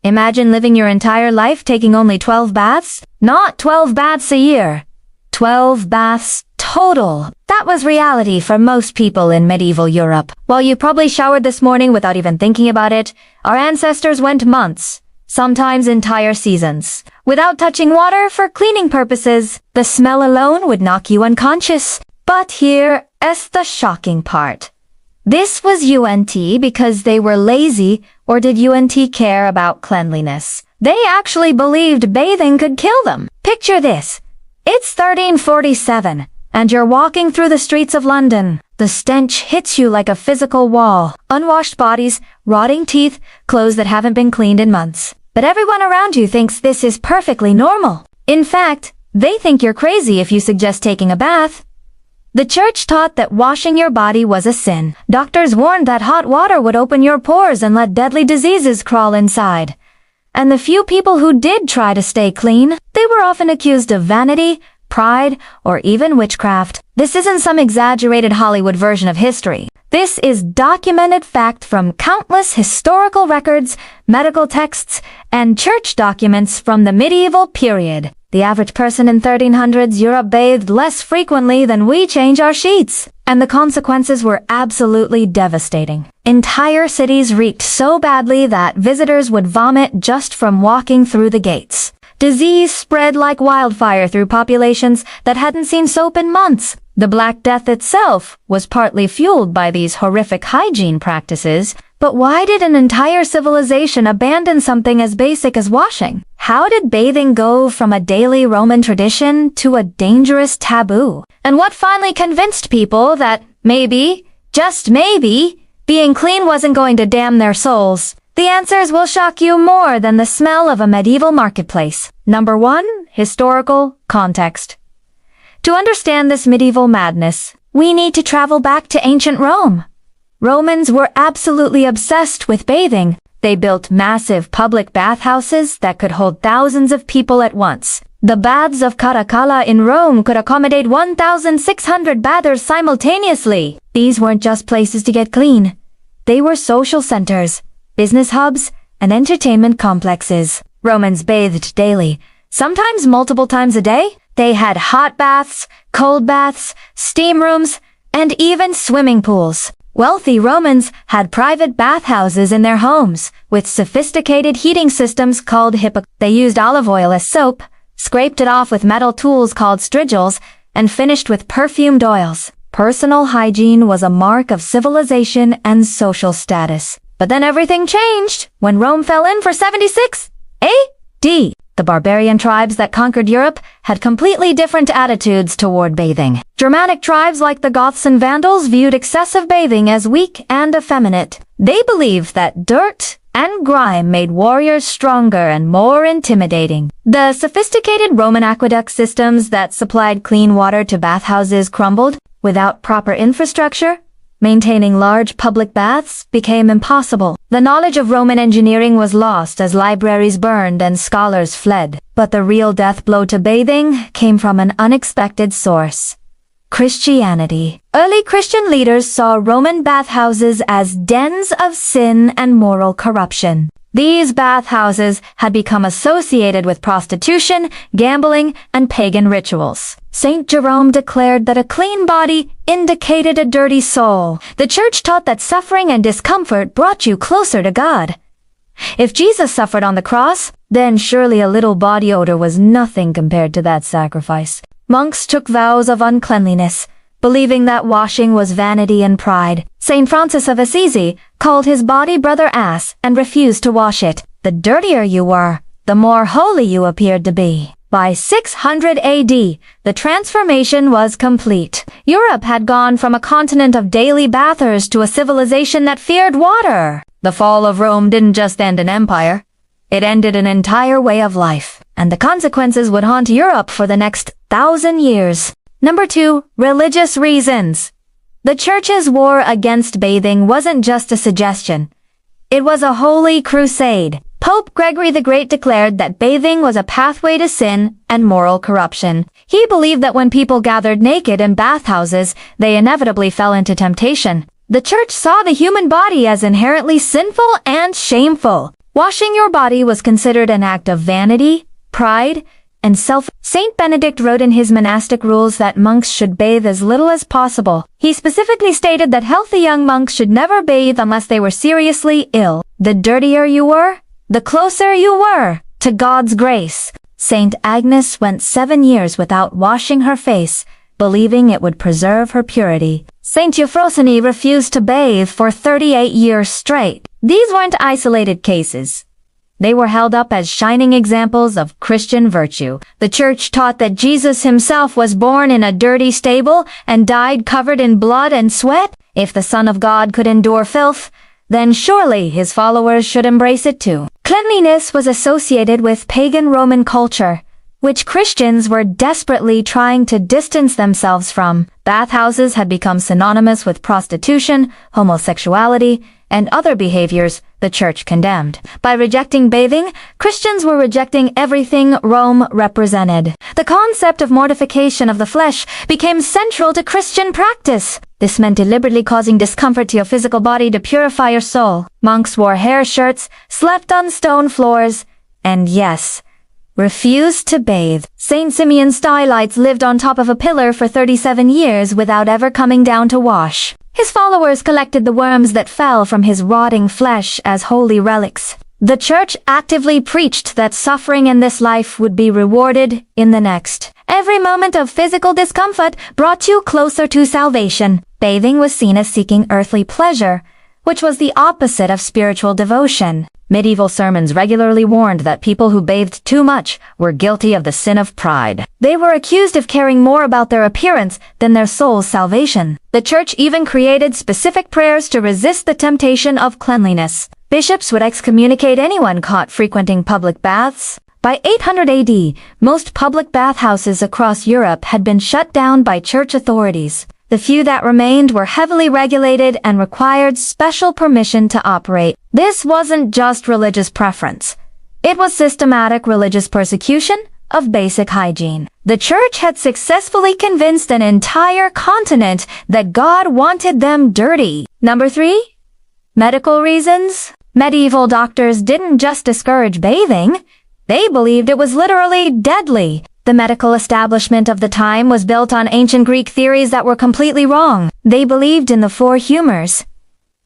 Imagine living your entire life taking only 12 baths? Not 12 baths a year. 12 baths total. That was reality for most people in medieval Europe. While you probably showered this morning without even thinking about it, our ancestors went months, sometimes entire seasons, without touching water for cleaning purposes. The smell alone would knock you unconscious. But here is the shocking part. This was UNT because they were lazy, or did UNT care about cleanliness? They actually believed bathing could kill them. Picture this. It's 1347, and you're walking through the streets of London. The stench hits you like a physical wall. Unwashed bodies, rotting teeth, clothes that haven't been cleaned in months. But everyone around you thinks this is perfectly normal. In fact, they think you're crazy if you suggest taking a bath. The church taught that washing your body was a sin. Doctors warned that hot water would open your pores and let deadly diseases crawl inside. And the few people who did try to stay clean, they were often accused of vanity, pride, or even witchcraft. This isn't some exaggerated Hollywood version of history. This is documented fact from countless historical records, medical texts, and church documents from the medieval period. The average person in 1300s Europe bathed less frequently than we change our sheets. And the consequences were absolutely devastating. Entire cities reeked so badly that visitors would vomit just from walking through the gates. Disease spread like wildfire through populations that hadn't seen soap in months. The Black Death itself was partly fueled by these horrific hygiene practices. But why did an entire civilization abandon something as basic as washing? How did bathing go from a daily Roman tradition to a dangerous taboo? And what finally convinced people that maybe, just maybe, being clean wasn't going to damn their souls? The answers will shock you more than the smell of a medieval marketplace. Number 1, historical context. To understand this medieval madness, we need to travel back to ancient Rome. Romans were absolutely obsessed with bathing. They built massive public bathhouses that could hold thousands of people at once. The baths of Caracalla in Rome could accommodate 1,600 bathers simultaneously. These weren't just places to get clean. They were social centers, business hubs, and entertainment complexes. Romans bathed daily, sometimes multiple times a day. They had hot baths, cold baths, steam rooms, and even swimming pools. Wealthy Romans had private bathhouses in their homes, with sophisticated heating systems called They used olive oil as soap, scraped it off with metal tools called strigils, and finished with perfumed oils. Personal hygiene was a mark of civilization and social status. But then everything changed when Rome fell in for 76 A.D. The barbarian tribes that conquered Europe had completely different attitudes toward bathing. Germanic tribes like the Goths and Vandals viewed excessive bathing as weak and effeminate. They believed that dirt and grime made warriors stronger and more intimidating. The sophisticated Roman aqueduct systems that supplied clean water to bathhouses crumbled. Without proper infrastructure, maintaining large public baths became impossible. The knowledge of Roman engineering was lost as libraries burned and scholars fled. But the real death blow to bathing came from an unexpected source: Christianity. Early Christian leaders saw Roman bathhouses as dens of sin and moral corruption. These bathhouses had become associated with prostitution, gambling, and pagan rituals. St. Jerome declared that a clean body indicated a dirty soul. The church taught that suffering and discomfort brought you closer to God. If Jesus suffered on the cross, then surely a little body odor was nothing compared to that sacrifice. Monks took vows of uncleanliness, believing that washing was vanity and pride. St. Francis of Assisi called his body brother ass and refused to wash it. The dirtier you were, the more holy you appeared to be. By 600 AD, the transformation was complete. Europe had gone from a continent of daily bathers to a civilization that feared water. The fall of Rome didn't just end an empire. It ended an entire way of life, and the consequences would haunt Europe for the next 1,000 years. Number 2, religious reasons. The Church's war against bathing wasn't just a suggestion. It was a holy crusade. Pope Gregory the Great declared that bathing was a pathway to sin and moral corruption. He believed that when people gathered naked in bathhouses, they inevitably fell into temptation. The Church saw the human body as inherently sinful and shameful. Washing your body was considered an act of vanity, pride, and Saint Benedict wrote in his monastic rules that monks should bathe as little as possible. He specifically stated that healthy young monks should never bathe unless they were seriously ill. The dirtier you were, the closer you were to God's grace. Saint Agnes went 7 years without washing her face, believing it would preserve her purity. Saint Euphrosyne refused to bathe for 38 years straight. These weren't isolated cases. They were held up as shining examples of Christian virtue. The church taught that Jesus himself was born in a dirty stable and died covered in blood and sweat. If the Son of God could endure filth, then surely his followers should embrace it too. Cleanliness was associated with pagan Roman culture, which Christians were desperately trying to distance themselves from. Bathhouses had become synonymous with prostitution, homosexuality, and other behaviors the church condemned. By rejecting bathing, Christians were rejecting everything Rome represented. The concept of mortification of the flesh became central to Christian practice. This meant deliberately causing discomfort to your physical body to purify your soul. Monks wore hair shirts, slept on stone floors, and yes, refused to bathe. Saint Simeon Stylites lived on top of a pillar for 37 years without ever coming down to wash. His followers collected the worms that fell from his rotting flesh as holy relics. The church actively preached that suffering in this life would be rewarded in the next. Every moment of physical discomfort brought you closer to salvation. Bathing was seen as seeking earthly pleasure, which was the opposite of spiritual devotion. Medieval sermons regularly warned that people who bathed too much were guilty of the sin of pride. They were accused of caring more about their appearance than their soul's salvation. The church even created specific prayers to resist the temptation of cleanliness. Bishops would excommunicate anyone caught frequenting public baths. By 800 AD, most public bathhouses across Europe had been shut down by church authorities. The few that remained were heavily regulated and required special permission to operate. This wasn't just religious preference. It was systematic religious persecution of basic hygiene. The church had successfully convinced an entire continent that God wanted them dirty. Number 3. Medical reasons. Medieval doctors didn't just discourage bathing. They believed it was literally deadly. The medical establishment of the time was built on ancient Greek theories that were completely wrong. They believed in the 4 humors: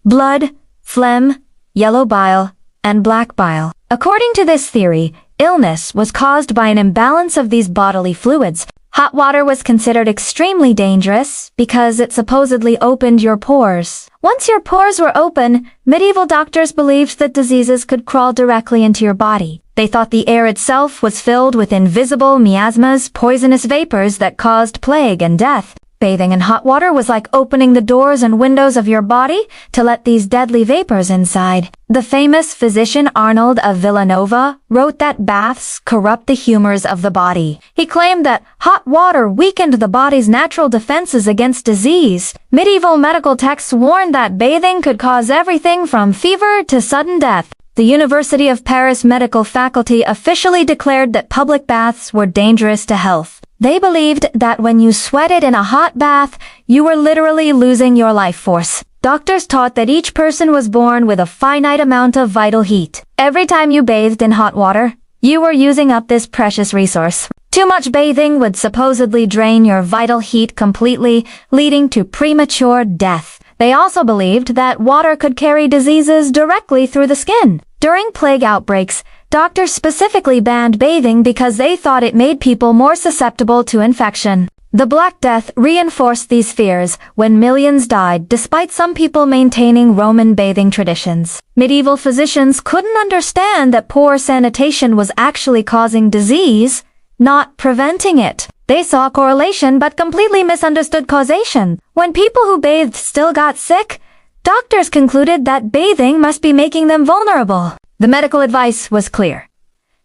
blood, phlegm, yellow bile, and black bile. According to this theory, illness was caused by an imbalance of these bodily fluids. Hot water was considered extremely dangerous because it supposedly opened your pores. Once your pores were open, medieval doctors believed that diseases could crawl directly into your body. They thought the air itself was filled with invisible miasmas, poisonous vapors that caused plague and death. Bathing in hot water was like opening the doors and windows of your body to let these deadly vapors inside. The famous physician Arnold of Villanova wrote that baths corrupt the humors of the body. He claimed that hot water weakened the body's natural defenses against disease. Medieval medical texts warned that bathing could cause everything from fever to sudden death. The University of Paris medical faculty officially declared that public baths were dangerous to health. They believed that when you sweated in a hot bath, you were literally losing your life force. Doctors taught that each person was born with a finite amount of vital heat. Every time you bathed in hot water, you were using up this precious resource. Too much bathing would supposedly drain your vital heat completely, leading to premature death. They also believed that water could carry diseases directly through the skin. During plague outbreaks, doctors specifically banned bathing because they thought it made people more susceptible to infection. The Black Death reinforced these fears when millions died despite some people maintaining Roman bathing traditions. Medieval physicians couldn't understand that poor sanitation was actually causing disease, not preventing it. They saw correlation but completely misunderstood causation. When people who bathed still got sick, doctors concluded that bathing must be making them vulnerable. The medical advice was clear.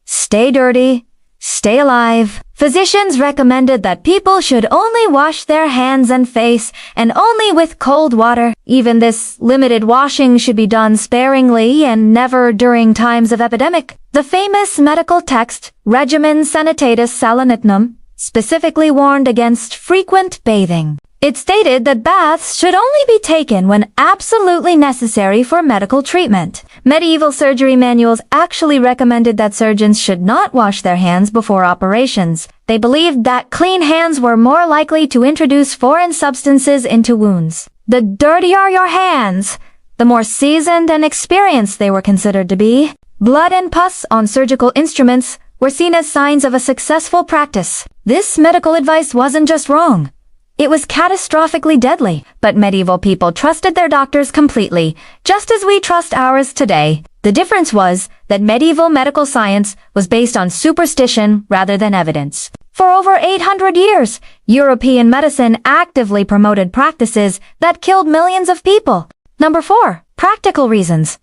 Stay dirty, stay alive. Physicians recommended that people should only wash their hands and face, and only with cold water. Even this limited washing should be done sparingly and never during times of epidemic. The famous medical text, Regimen Sanitatis Salinitnum, specifically warned against frequent bathing. It stated that baths should only be taken when absolutely necessary for medical treatment. Medieval surgery manuals actually recommended that surgeons should not wash their hands before operations. They believed that clean hands were more likely to introduce foreign substances into wounds. The dirtier your hands, the more seasoned and experienced they were considered to be. Blood and pus on surgical instruments were seen as signs of a successful practice. This medical advice wasn't just wrong. It was catastrophically deadly, but medieval people trusted their doctors completely, just as we trust ours today. The difference was that medieval medical science was based on superstition rather than evidence. For over 800 years, European medicine actively promoted practices that killed millions of people. Number 4. Practical reasons.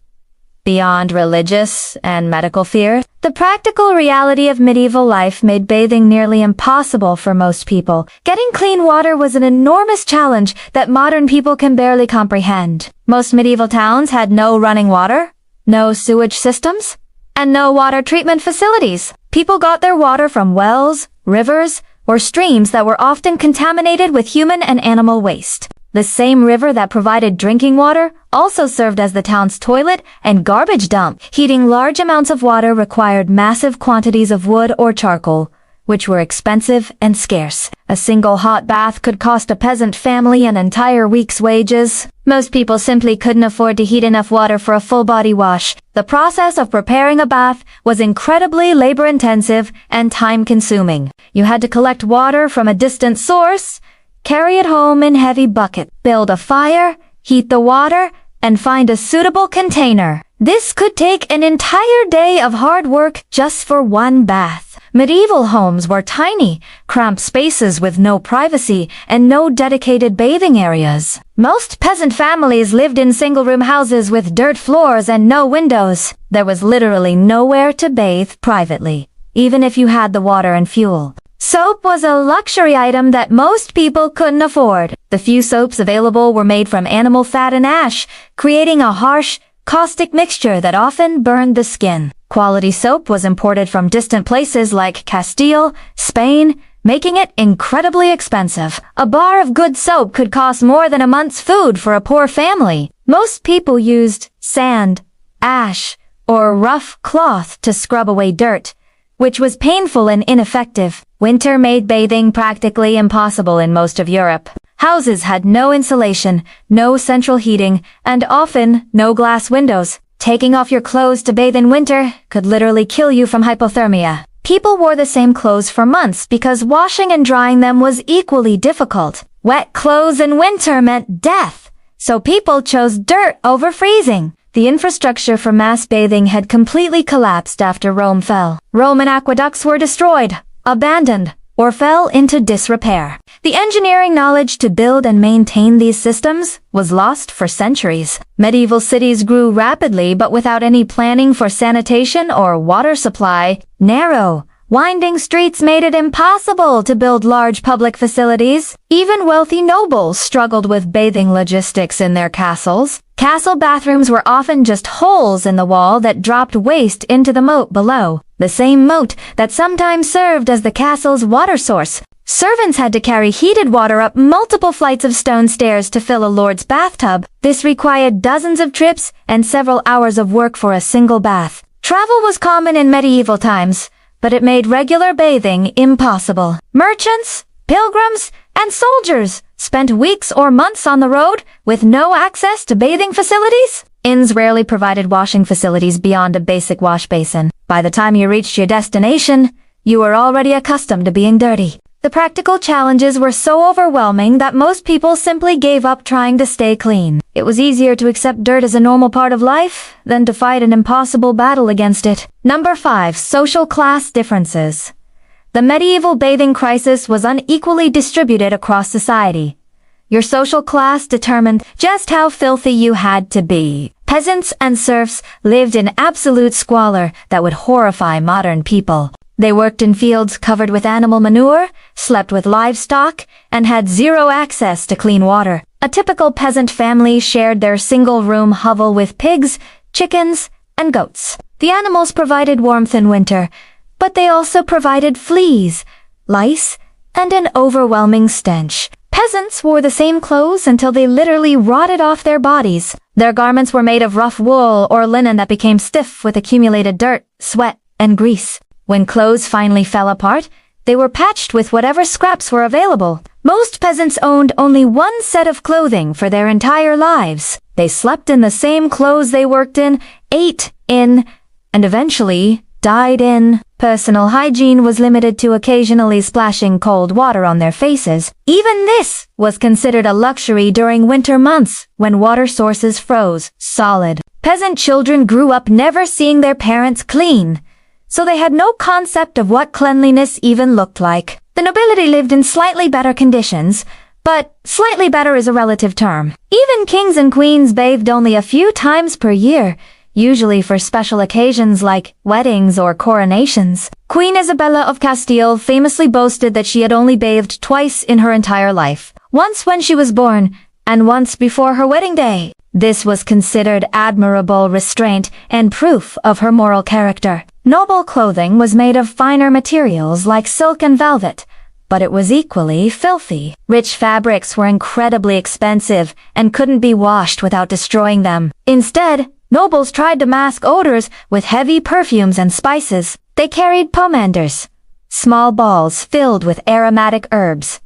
Beyond religious and medical fear, the practical reality of medieval life made bathing nearly impossible for most people. Getting clean water was an enormous challenge that modern people can barely comprehend. Most medieval towns had no running water, no sewage systems, and no water treatment facilities. People got their water from wells, rivers, or streams that were often contaminated with human and animal waste. The same river that provided drinking water also served as the town's toilet and garbage dump. Heating large amounts of water required massive quantities of wood or charcoal, which were expensive and scarce. A single hot bath could cost a peasant family an entire week's wages. Most people simply couldn't afford to heat enough water for a full body wash. The process of preparing a bath was incredibly labor-intensive and time-consuming. You had to collect water from a distant source, carry it home in heavy bucket, build a fire, heat the water, and find a suitable container. This could take an entire day of hard work just for one bath. Medieval homes were tiny, cramped spaces with no privacy and no dedicated bathing areas. Most peasant families lived in single-room houses with dirt floors and no windows. There was literally nowhere to bathe privately, even if you had the water and fuel. Soap was a luxury item that most people couldn't afford. The few soaps available were made from animal fat and ash, creating a harsh, caustic mixture that often burned the skin. Quality soap was imported from distant places like Castile, Spain, making it incredibly expensive. A bar of good soap could cost more than a month's food for a poor family. Most people used sand, ash, or rough cloth to scrub away dirt, which was painful and ineffective. Winter made bathing practically impossible in most of Europe. Houses had no insulation, no central heating, and often no glass windows. Taking off your clothes to bathe in winter could literally kill you from hypothermia. People wore the same clothes for months because washing and drying them was equally difficult. Wet clothes in winter meant death, so people chose dirt over freezing. The infrastructure for mass bathing had completely collapsed after Rome fell. Roman aqueducts were destroyed, abandoned, or fell into disrepair. The engineering knowledge to build and maintain these systems was lost for centuries. Medieval cities grew rapidly but without any planning for sanitation or water supply. Narrow, winding streets made it impossible to build large public facilities. Even wealthy nobles struggled with bathing logistics in their castles. Castle bathrooms were often just holes in the wall that dropped waste into the moat below, the same moat that sometimes served as the castle's water source. Servants had to carry heated water up multiple flights of stone stairs to fill a lord's bathtub. This required dozens of trips and several hours of work for a single bath. Travel was common in medieval times, but it made regular bathing impossible. Merchants, pilgrims, and soldiers spent weeks or months on the road with no access to bathing facilities. Inns rarely provided washing facilities beyond a basic wash basin. By the time you reached your destination, you were already accustomed to being dirty. The practical challenges were so overwhelming that most people simply gave up trying to stay clean. It was easier to accept dirt as a normal part of life than to fight an impossible battle against it. Number 5. Social class differences. The medieval bathing crisis was unequally distributed across society. Your social class determined just how filthy you had to be. Peasants and serfs lived in absolute squalor that would horrify modern people. They worked in fields covered with animal manure, slept with livestock, and had zero access to clean water. A typical peasant family shared their single-room hovel with pigs, chickens, and goats. The animals provided warmth in winter, but they also provided fleas, lice, and an overwhelming stench. Peasants wore the same clothes until they literally rotted off their bodies. Their garments were made of rough wool or linen that became stiff with accumulated dirt, sweat, and grease. When clothes finally fell apart, they were patched with whatever scraps were available. Most peasants owned only one set of clothing for their entire lives. They slept in the same clothes they worked in, ate in, and eventually died in. Personal hygiene was limited to occasionally splashing cold water on their faces. Even this was considered a luxury during winter months when water sources froze solid. Peasant children grew up never seeing their parents clean, so they had no concept of what cleanliness even looked like. The nobility lived in slightly better conditions, but slightly better is a relative term. Even kings and queens bathed only a few times per year, usually for special occasions like weddings or coronations. Queen Isabella of Castile famously boasted that she had only bathed twice in her entire life, once when she was born, and once before her wedding day. This was considered admirable restraint and proof of her moral character. Noble clothing was made of finer materials like silk and velvet, but it was equally filthy. Rich fabrics were incredibly expensive and couldn't be washed without destroying them. Instead, nobles tried to mask odors with heavy perfumes and spices. They carried pomanders, small balls filled with aromatic herbs,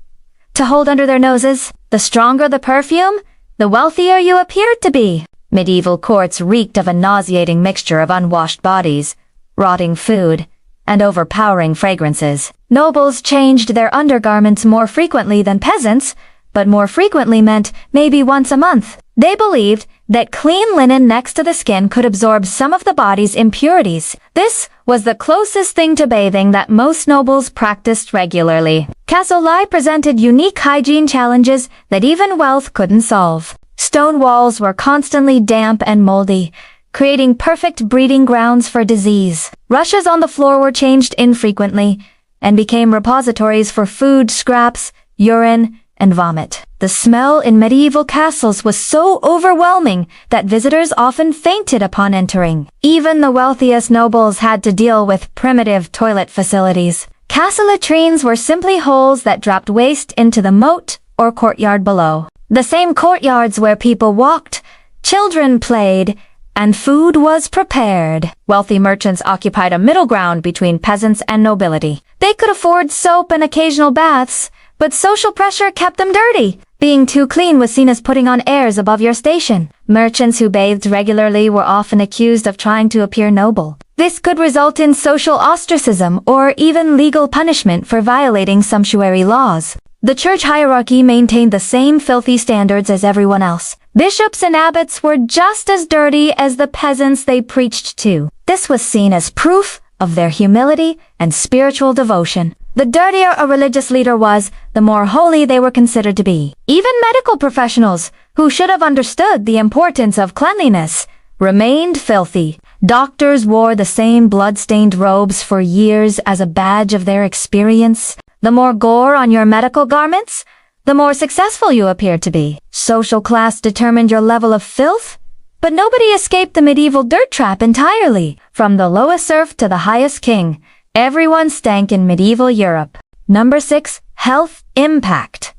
to hold under their noses. The stronger the perfume, the wealthier you appeared to be. Medieval courts reeked of a nauseating mixture of unwashed bodies, rotting food, and overpowering fragrances. Nobles changed their undergarments more frequently than peasants, but more frequently meant maybe once a month. They believed that clean linen next to the skin could absorb some of the body's impurities. This was the closest thing to bathing that most nobles practiced regularly. Castle life presented unique hygiene challenges that even wealth couldn't solve. Stone walls were constantly damp and moldy, creating perfect breeding grounds for disease. Rushes on the floor were changed infrequently and became repositories for food scraps, urine, and vomit. The smell in medieval castles was so overwhelming that visitors often fainted upon entering. Even the wealthiest nobles had to deal with primitive toilet facilities. Castle latrines were simply holes that dropped waste into the moat or courtyard below. The same courtyards where people walked, children played, and food was prepared. Wealthy merchants occupied a middle ground between peasants and nobility. They could afford soap and occasional baths, but social pressure kept them dirty. Being too clean was seen as putting on airs above your station. Merchants who bathed regularly were often accused of trying to appear noble. This could result in social ostracism or even legal punishment for violating sumptuary laws. The church hierarchy maintained the same filthy standards as everyone else. Bishops and abbots were just as dirty as the peasants they preached to. This was seen as proof of their humility and spiritual devotion. The dirtier a religious leader was, the more holy they were considered to be. Even medical professionals, who should have understood the importance of cleanliness, remained filthy. Doctors wore the same blood-stained robes for years as a badge of their experience. The more gore on your medical garments, the more successful you appeared to be. Social class determined your level of filth, but nobody escaped the medieval dirt trap entirely. From the lowest serf to the highest king, everyone stank in medieval Europe. Number 6. Health impact.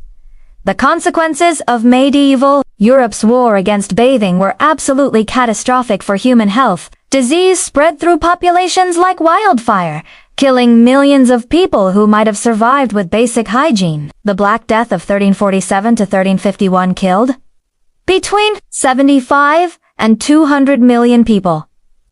The consequences of medieval Europe's war against bathing were absolutely catastrophic for human health. Disease spread through populations like wildfire, killing millions of people who might have survived with basic hygiene. The Black Death of 1347 to 1351 killed between 75 and 200 million people,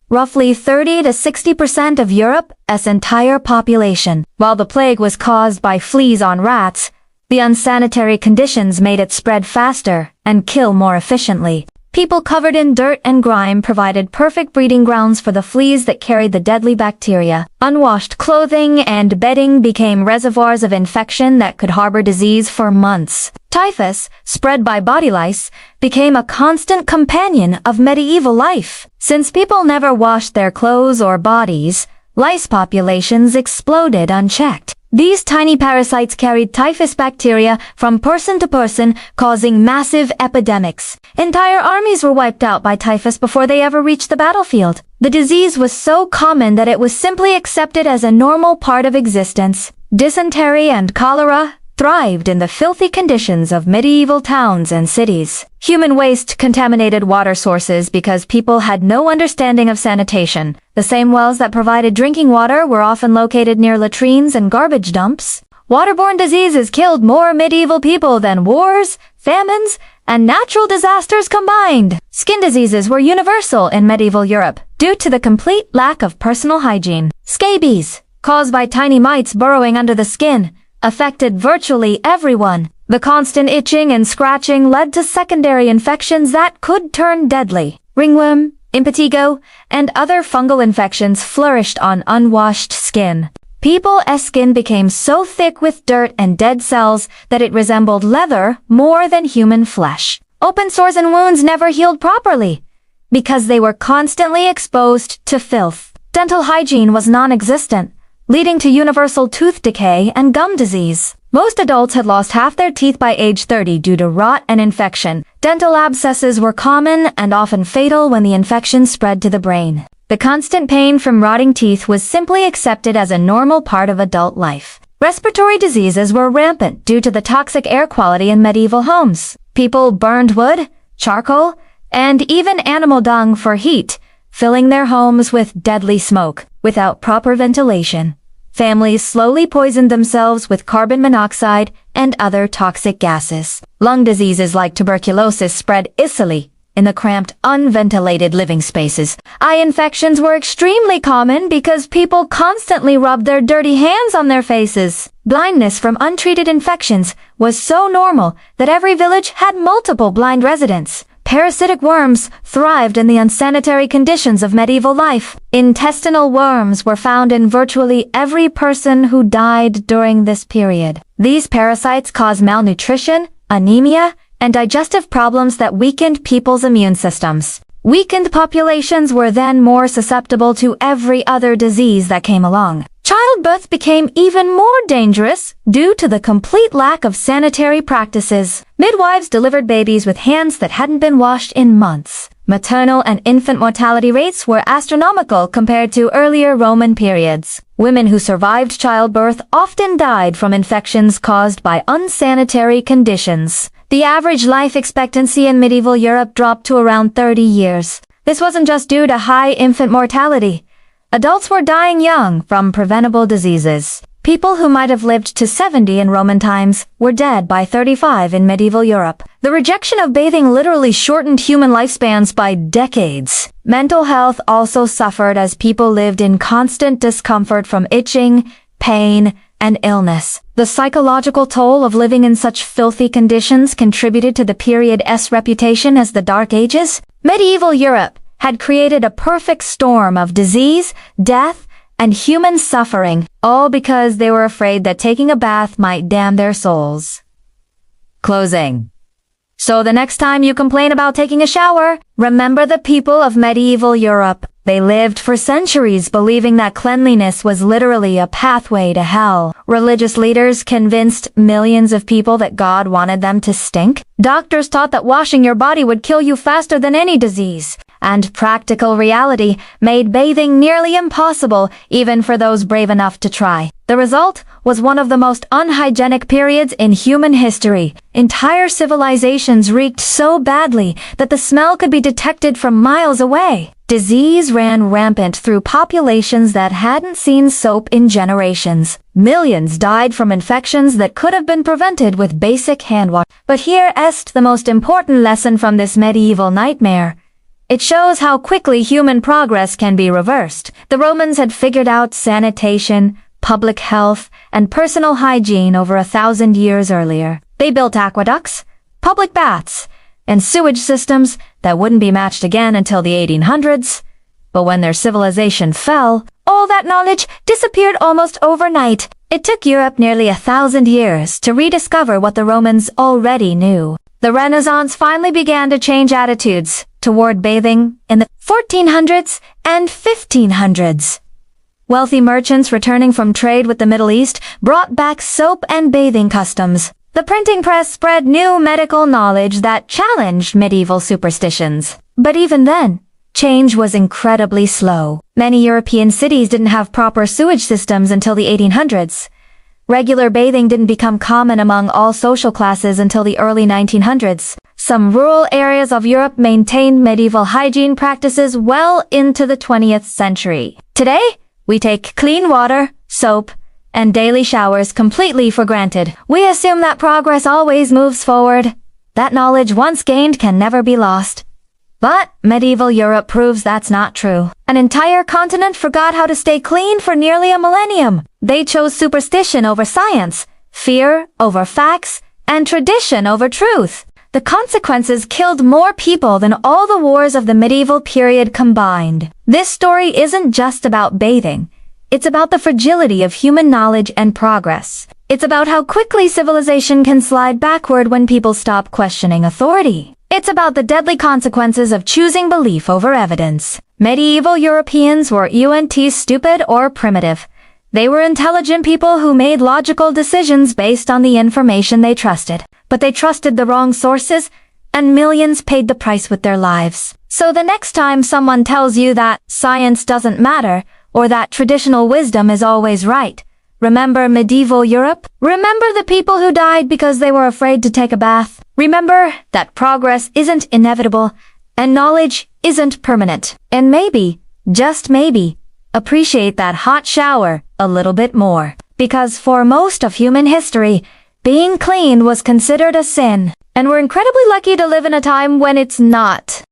roughly 30 to 60% of Europe's entire population. While the plague was caused by fleas on rats, the unsanitary conditions made it spread faster and kill more efficiently. People covered in dirt and grime provided perfect breeding grounds for the fleas that carried the deadly bacteria. Unwashed clothing and bedding became reservoirs of infection that could harbor disease for months. Typhus, spread by body lice, became a constant companion of medieval life. Since people never washed their clothes or bodies, lice populations exploded unchecked. These tiny parasites carried typhus bacteria from person to person, causing massive epidemics. Entire armies were wiped out by typhus before they ever reached the battlefield. The disease was so common that it was simply accepted as a normal part of existence. Dysentery and cholera thrived in the filthy conditions of medieval towns and cities. Human waste contaminated water sources because people had no understanding of sanitation. The same wells that provided drinking water were often located near latrines and garbage dumps. Waterborne diseases killed more medieval people than wars, famines, and natural disasters combined. Skin diseases were universal in medieval Europe due to the complete lack of personal hygiene. Scabies, caused by tiny mites burrowing under the skin, affected virtually everyone. The constant itching and scratching led to secondary infections that could turn deadly. Ringworm, impetigo, and other fungal infections flourished on unwashed skin. People's skin became so thick with dirt and dead cells that it resembled leather more than human flesh. Open sores and wounds never healed properly because they were constantly exposed to filth. Dental hygiene was non-existent, leading to universal tooth decay and gum disease. Most adults had lost half their teeth by age 30 due to rot and infection. Dental abscesses were common and often fatal when the infection spread to the brain. The constant pain from rotting teeth was simply accepted as a normal part of adult life. Respiratory diseases were rampant due to the toxic air quality in medieval homes. People burned wood, charcoal, and even animal dung for heat, filling their homes with deadly smoke. Without proper ventilation, families slowly poisoned themselves with carbon monoxide and other toxic gases. Lung diseases like tuberculosis spread easily in the cramped, unventilated living spaces. Eye infections were extremely common because people constantly rubbed their dirty hands on their faces. Blindness from untreated infections was so normal that every village had multiple blind residents. Parasitic worms thrived in the unsanitary conditions of medieval life. Intestinal worms were found in virtually every person who died during this period. These parasites caused malnutrition, anemia, and digestive problems that weakened people's immune systems. Weakened populations were then more susceptible to every other disease that came along. Childbirth became even more dangerous due to the complete lack of sanitary practices. Midwives delivered babies with hands that hadn't been washed in months. Maternal and infant mortality rates were astronomical compared to earlier Roman periods. Women who survived childbirth often died from infections caused by unsanitary conditions. The average life expectancy in medieval Europe dropped to around 30 years. This wasn't just due to high infant mortality. Adults were dying young from preventable diseases. People who might have lived to 70 in Roman times were dead by 35 in medieval Europe. The rejection of bathing literally shortened human lifespans by decades. Mental health also suffered as people lived in constant discomfort from itching, pain, and illness. The psychological toll of living in such filthy conditions contributed to the period's reputation as the Dark Ages. Medieval Europe had created a perfect storm of disease, death, and human suffering, all because they were afraid that taking a bath might damn their souls. Closing. So the next time you complain about taking a shower, remember the people of medieval Europe. They lived for centuries believing that cleanliness was literally a pathway to hell. Religious leaders convinced millions of people that God wanted them to stink. Doctors taught that washing your body would kill you faster than any disease. And practical reality made bathing nearly impossible even for those brave enough to try. The result was one of the most unhygienic periods in human history. Entire civilizations reeked so badly that the smell could be detected from miles away. Disease ran rampant through populations that hadn't seen soap in generations. Millions died from infections that could have been prevented with basic hand wash. But here is the most important lesson from this medieval nightmare. It shows how quickly human progress can be reversed. The Romans had figured out sanitation, public health, and personal hygiene over 1,000 years earlier. They built aqueducts, public baths, and sewage systems that wouldn't be matched again until the 1800s. But when their civilization fell, all that knowledge disappeared almost overnight. It took Europe nearly 1,000 years to rediscover what the Romans already knew. The Renaissance finally began to change attitudes toward bathing in the 1400s and 1500s. Wealthy merchants returning from trade with the Middle East brought back soap and bathing customs. The printing press spread new medical knowledge that challenged medieval superstitions. But even then, change was incredibly slow. Many European cities didn't have proper sewage systems until the 1800s. Regular bathing didn't become common among all social classes until the early 1900s. Some rural areas of Europe maintained medieval hygiene practices well into the 20th century. Today, we take clean water, soap, and daily showers completely for granted. We assume that progress always moves forward. That knowledge once gained can never be lost. But medieval Europe proves that's not true. An entire continent forgot how to stay clean for nearly a millennium. They chose superstition over science, fear over facts, and tradition over truth. The consequences killed more people than all the wars of the medieval period combined. This story isn't just about bathing. It's about the fragility of human knowledge and progress. It's about how quickly civilization can slide backward when people stop questioning authority. It's about the deadly consequences of choosing belief over evidence. Medieval Europeans were stupid or primitive. They were intelligent people who made logical decisions based on the information they trusted. But they trusted the wrong sources, and millions paid the price with their lives. So the next time someone tells you that science doesn't matter, or that traditional wisdom is always right, remember medieval Europe? Remember the people who died because they were afraid to take a bath? Remember that progress isn't inevitable, and knowledge isn't permanent. And maybe, just maybe, appreciate that hot shower a little bit more. Because for most of human history, being clean was considered a sin, and we're incredibly lucky to live in a time when it's not.